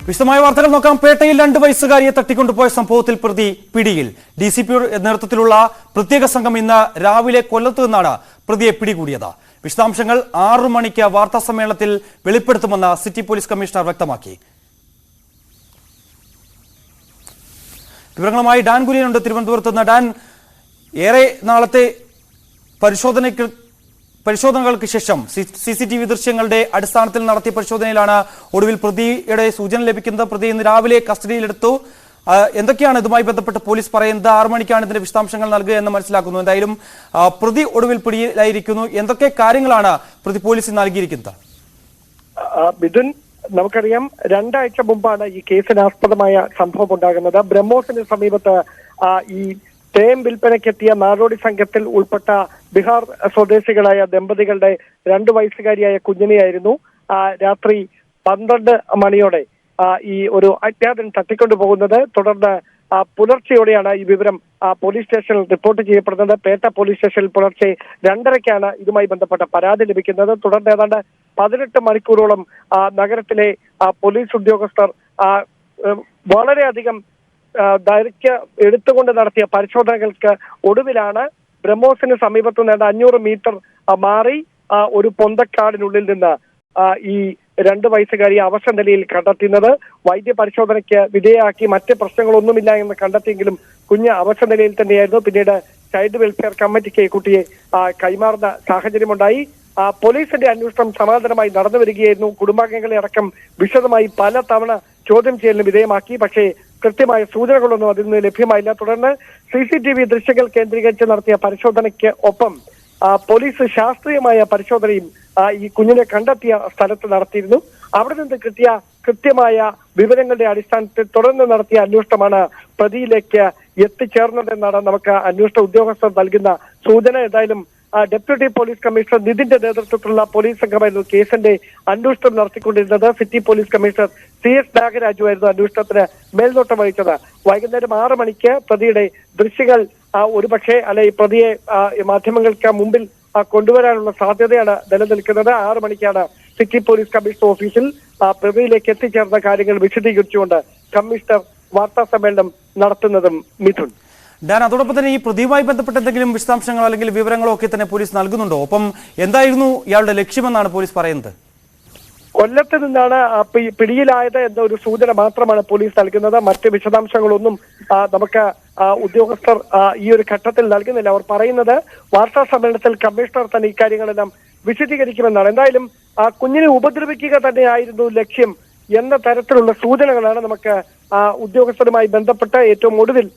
വിശദമായ വാർത്തകൾ നോക്കാം. പേട്ടയിൽ 2 വയസ്സുകാരിയെ തട്ടിക്കൊണ്ടുപോയ സംഭവത്തിൽ പ്രതി പിടിയിൽ. ഡിസിപിയുടെ നേതൃത്വത്തിലുള്ള പ്രത്യേക സംഘം ഇന്ന് രാവിലെ കൊല്ലത്ത് നിന്നാണ് പ്രതിയെ പിടികൂടിയത്. വിശദാംശങ്ങൾ 6 മണിക്ക് വാർത്താ സമ്മേളനത്തിൽ വെളിപ്പെടുത്തുമെന്ന് സിറ്റി പോലീസ് കമ്മീഷണർ വ്യക്തമാക്കി. വിവരങ്ങളുമായി ഡാൻ കുര്യനുണ്ട് തിരുവനന്തപുരത്ത് നിന്ന്. ഡാൻ, ഏറെ നാളത്തെ പരിശോധനകൾക്ക് ശേഷം CCTV ദൃശ്യങ്ങളുടെ അടിസ്ഥാനത്തിൽ നടത്തിയ പരിശോധനയിലാണ് ഒടുവിൽ പ്രതിയുടെ സൂചന ലഭിക്കുന്നത്. പ്രതി ഇന്ന് രാവിലെ കസ്റ്റഡിയിലെടുത്തു. എന്തൊക്കെയാണ് ഇതുമായി ബന്ധപ്പെട്ട് പോലീസ് പറയുന്നത്? 6 മണിക്കാണ് ഇതിന്റെ വിശദാംശങ്ങൾ നൽകുക എന്ന് മനസ്സിലാക്കുന്നു. എന്തായാലും പ്രതി ഒടുവിൽ പിടിയിലായിരിക്കുന്നു. എന്തൊക്കെ കാര്യങ്ങളാണ് പ്രതി പോലീസിന് നൽകിയിരിക്കുന്നത്? മിഥുൻ, നമുക്കറിയാം 2 ആഴ്ച മുമ്പാണ് ഈ കേസിനാസ്പദമായ സംഭവം ഉണ്ടാകുന്നത്. ബ്രഹ്മോസിന് സമീപത്ത് ഈ തേൻ വിൽപ്പനയ്ക്കെത്തിയ നാടോടി സംഘത്തിൽ ഉൾപ്പെട്ട ബീഹാർ സ്വദേശികളായ ദമ്പതികളുടെ 2 വയസ്സുകാരിയായ കുഞ്ഞിനെയായിരുന്നു രാത്രി 12 മണിയോടെ ഈ ഒരു അജ്ഞാതൻ തട്ടിക്കൊണ്ടുപോകുന്നത്. തുടർന്ന് പുലർച്ചെയോടെയാണ് ഈ വിവരം പോലീസ് സ്റ്റേഷനിൽ റിപ്പോർട്ട് ചെയ്യപ്പെടുന്നത്. പേട്ട പോലീസ് സ്റ്റേഷനിൽ പുലർച്ചെ 2:30-ക്കാണ് ഇതുമായി ബന്ധപ്പെട്ട പരാതി ലഭിക്കുന്നത്. തുടർന്ന് ഏതാണ്ട് 18 മണിക്കൂറോളം നഗരത്തിലെ പോലീസ് ഉദ്യോഗസ്ഥർ വളരെയധികം ദൈർഘ്യം എടുത്തുകൊണ്ട് നടത്തിയ പരിശോധനകൾക്ക് ഒടുവിലാണ് ബ്രഹ്മോസിന് സമീപത്ത് നിന്ന് 500 മീറ്റർ മാറി ഒരു പൊന്തക്കാടിനുള്ളിൽ നിന്ന് ഈ 2 വയസ്സുകാരിയെ അവശ നിലയിൽ കണ്ടെത്തുന്നത്. വൈദ്യ പരിശോധനയ്ക്ക് വിധേയമാക്കി മറ്റ് പ്രശ്നങ്ങളൊന്നുമില്ല എന്ന് കണ്ടെത്തിയെങ്കിലും കുഞ്ഞ് അവശ നിലയിൽ തന്നെയായിരുന്നു. പിന്നീട് ചൈൽഡ് വെൽഫെയർ കമ്മിറ്റിക്ക് കുട്ടിയെ കൈമാറുന്ന സാഹചര്യമുണ്ടായി. പോലീസിന്റെ അന്വേഷണം സമാന്തരമായി നടന്നു വരികയായിരുന്നു. കുടുംബാംഗങ്ങളെ അടക്കം വിശദമായി പല തവണ ചോദ്യം ചെയ്യലിന് വിധേയമാക്കി. പക്ഷേ കൃത്യമായ സൂചനകളൊന്നും അതിൽ നിന്ന് ലഭ്യമായില്ല. തുടർന്ന് CCTV ദൃശ്യങ്ങൾ കേന്ദ്രീകരിച്ച് നടത്തിയ പരിശോധനയ്ക്ക് ഒപ്പം പോലീസ് ശാസ്ത്രീയമായ പരിശോധനയും ഈ കുഞ്ഞിനെ കണ്ടെത്തിയ സ്ഥലത്ത് നടത്തിയിരുന്നു. അവിടെ നിന്ന് കിട്ടിയ കൃത്യമായ വിവരങ്ങളുടെ അടിസ്ഥാനത്തിൽ തുടർന്ന് നടത്തിയ അന്വേഷണമാണ് പ്രതിയിലേക്ക് എത്തിച്ചേർന്നതെന്നാണ് നമുക്ക് അന്വേഷണ ഉദ്യോഗസ്ഥർ നൽകുന്ന സൂചന. ഏതായാലും ഡെപ്യൂട്ടി പോലീസ് കമ്മീഷണർ നിതിന്റെ നേതൃത്വത്തിലുള്ള പോലീസ് സംഘമായിരുന്നു കേസിന്റെ അന്വേഷണം നടത്തിക്കൊണ്ടിരുന്നത്. സിറ്റി പോലീസ് കമ്മീഷണർ CS നാഗരാജുവായിരുന്നു അന്വേഷണത്തിന് മേൽനോട്ടം വഹിച്ചത്. വൈകുന്നേരം 6 മണിക്ക് പ്രതിയുടെ ദൃശ്യങ്ങൾ ഒരുപക്ഷെ ഈ പ്രതിയെ മാധ്യമങ്ങൾക്ക് മുമ്പിൽ കൊണ്ടുവരാനുള്ള സാധ്യതയാണ് നിലനിൽക്കുന്നത്. 6 മണിക്കാണ് സിറ്റി പോലീസ് കമ്മീഷണർ ഓഫീസിൽ പ്രതിയിലേക്ക് എത്തിച്ചേർന്ന കാര്യങ്ങൾ വിശദീകരിച്ചുകൊണ്ട് കമ്മീഷണർ വാർത്താ സമ്മേളനം നടത്തുന്നതും. മിഥുൻ, ഡാൻ, അതോടൊപ്പം തന്നെ ഈ പ്രതിയുമായി ബന്ധപ്പെട്ട എന്തെങ്കിലും വിശദാംശങ്ങളോ അല്ലെങ്കിൽ വിവരങ്ങളോ ഒക്കെ തന്നെ പോലീസ് നൽകുന്നുണ്ടോ? ഒപ്പം എന്തായിരുന്നു ഇയാളുടെ ലക്ഷ്യമെന്നാണ് പോലീസ് പറയുന്നത്? കൊല്ലത്ത് നിന്നാണ് പിടിയിലായത് എന്ന ഒരു സൂചന മാത്രമാണ് പോലീസ് നൽകുന്നത്. മറ്റ് വിശദാംശങ്ങളൊന്നും നമുക്ക് ഉദ്യോഗസ്ഥർ ഈ ഒരു ഘട്ടത്തിൽ നൽകുന്നില്ല. അവർ പറയുന്നത് വാർത്താ സമ്മേളനത്തിൽ കമ്മീഷണർ തന്നെ ഇക്കാര്യങ്ങളെല്ലാം വിശദീകരിക്കുമെന്നാണ്. എന്തായാലും കുഞ്ഞിനെ ഉപദ്രവിക്കുക തന്നെയായിരുന്നു ലക്ഷ്യം എന്ന തരത്തിലുള്ള സൂചനകളാണ് നമുക്ക് ഉദ്യോഗസ്ഥരുമായി ബന്ധപ്പെട്ട് ഏറ്റവും ഒടുവിൽ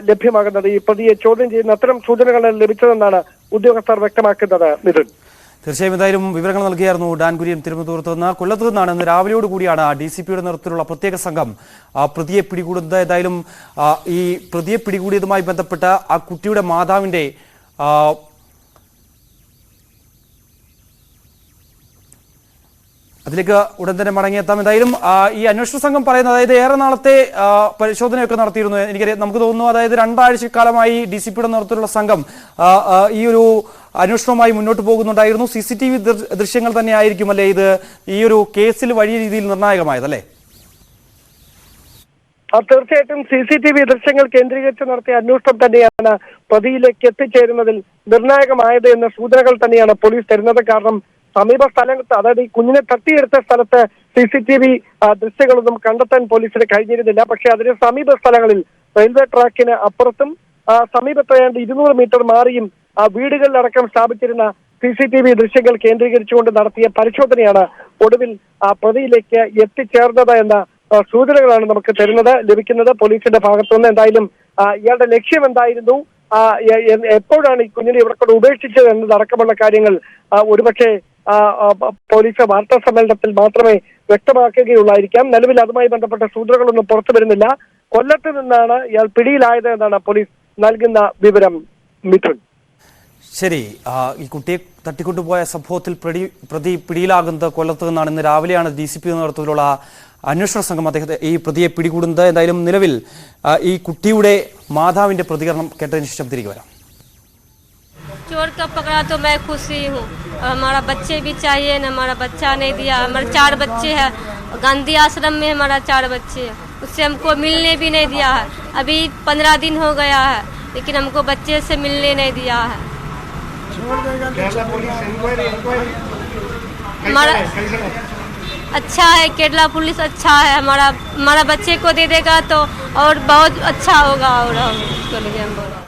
ലഭ്യമാകുന്നത്. ഈ പ്രതിയെ ചോദ്യം ചെയ്യുന്ന അത്തരം സൂചനകൾ ലഭിച്ചതെന്നാണ് ഉദ്യോഗസ്ഥർ വ്യക്തമാക്കുന്നത്. മിഥുൻ, തീർച്ചയായും എന്തായാലും വിവരങ്ങൾ നൽകിയായിരുന്നു ഡാൻ കുര്യൻ തിരുവനന്തപുരത്ത് നിന്ന്. കൊല്ലത്ത് നിന്നാണ് ഇന്ന് രാവിലെയോട് കൂടിയാണ് DCPയുടെ നേതൃത്വത്തിലുള്ള പ്രത്യേക സംഘം പ്രതിയെ പിടികൂടുന്നത്. ഏതായാലും ഈ പ്രതിയെ പിടികൂടിയതുമായി ബന്ധപ്പെട്ട് ആ കുട്ടിയുടെ മാതാവിന്റെ അതിലേക്ക് ഉടൻ തന്നെ മടങ്ങിയെത്താം. എന്തായാലും ഈ അന്വേഷണ സംഘം പറയുന്നത്, അതായത് ഏറെ നാളത്തെ പരിശോധനയൊക്കെ നടത്തിയിരുന്നു. എനിക്കറിയാം, നമുക്ക് തോന്നുന്നു അതായത് 2 ആഴ്ചക്കാലമായി DCPയുടെ നേതൃത്വത്തിലുള്ള സംഘം ഈ ഒരു അന്വേഷണവുമായി മുന്നോട്ട് പോകുന്നുണ്ടായിരുന്നു. CCTV ദൃശ്യങ്ങൾ തന്നെ ആയിരിക്കും അല്ലേ ഇത് ഈ ഒരു കേസിൽ വലിയ രീതിയിൽ നിർണായകമായതല്ലേ? തീർച്ചയായിട്ടും CCTV ദൃശ്യങ്ങൾ കേന്ദ്രീകരിച്ച് നടത്തിയ അന്വേഷണം തന്നെയാണ് പ്രതിയിലേക്ക് എത്തിച്ചേരുന്നതിൽ നിർണായകമായത് എന്ന സൂചനകൾ തന്നെയാണ് പോലീസ് തരുന്നത്. കാരണം സമീപ സ്ഥലത്ത്, അതായത് ഈ കുഞ്ഞിനെ തട്ടിയെടുത്ത സ്ഥലത്ത് CCTV ദൃശ്യങ്ങളൊന്നും കണ്ടെത്താൻ പോലീസിന് കഴിഞ്ഞിരുന്നില്ല. പക്ഷെ അതിന് സമീപ സ്ഥലങ്ങളിൽ റെയിൽവേ ട്രാക്കിന് അപ്പുറത്തും സമീപത്ത് 200 മീറ്റർ മാറിയും വീടുകളിലടക്കം സ്ഥാപിച്ചിരുന്ന CCTV ദൃശ്യങ്ങൾ കേന്ദ്രീകരിച്ചുകൊണ്ട് നടത്തിയ പരിശോധനയാണ് ഒടുവിൽ പ്രതിയിലേക്ക് എത്തിച്ചേർന്നത് എന്ന സൂചനകളാണ് നമുക്ക് ലഭിക്കുന്നത് പോലീസിന്റെ ഭാഗത്തുനിന്ന്. എന്തായാലും ഇയാളുടെ ലക്ഷ്യം എന്തായിരുന്നു, എപ്പോഴാണ് ഈ കുഞ്ഞിനെ ഇവിടെ കൊണ്ട് ഉപേക്ഷിച്ചത് എന്നതടക്കമുള്ള കാര്യങ്ങൾ ഒരുപക്ഷെ പോലീസ് വാർത്താ സമ്മേളനത്തിൽ മാത്രമേ വ്യക്തമാക്കുകയുള്ളായിരിക്കാം. നിലവിൽ അതുമായി ബന്ധപ്പെട്ട സൂചനകളൊന്നും പുറത്തു വരുന്നില്ല. കൊല്ലത്ത് നിന്നാണ് ഇയാൾ പിടിയിലായത് എന്നാണ് പോലീസ് നൽകുന്ന വിവരം. മിഥുൻ, ശരി, ഈ കുട്ടിയെ തട്ടിക്കൊണ്ടുപോയ സംഭവത്തിൽ പ്രതി പിടിയിലാകുന്നത് കൊല്ലത്ത് നിന്നാണ്. ഇന്ന് രാവിലെയാണ് DCP നേതൃത്വത്തിലുള്ള അന്വേഷണ സംഘം ഈ പ്രതിയെ പിടികൂടുന്നത്. എന്തായാലും നിലവിൽ ഈ കുട്ടിയുടെ മാതാവിന്റെ പ്രതികരണം കേട്ടതിന് ശേഷം തിരികെ വരാം. चोर का पकड़ा तो मैं खुश ही हूँ, और हमारा बच्चे भी चाहिए ना, हमारा बच्चा नहीं दिया। हमारे 4 बच्चे हैं, गांधी आश्रम में हमारा 4 बच्चे हैं, उससे हमको मिलने भी नहीं दिया है। अभी 15 दिन हो गया है, लेकिन हमको बच्चे से मिलने नहीं दिया है। हमारा अच्छा है, केरला पुलिस अच्छा है, हमारा बच्चे को दे देगा तो और बहुत अच्छा होगा, और हम उसके लिए हम बोल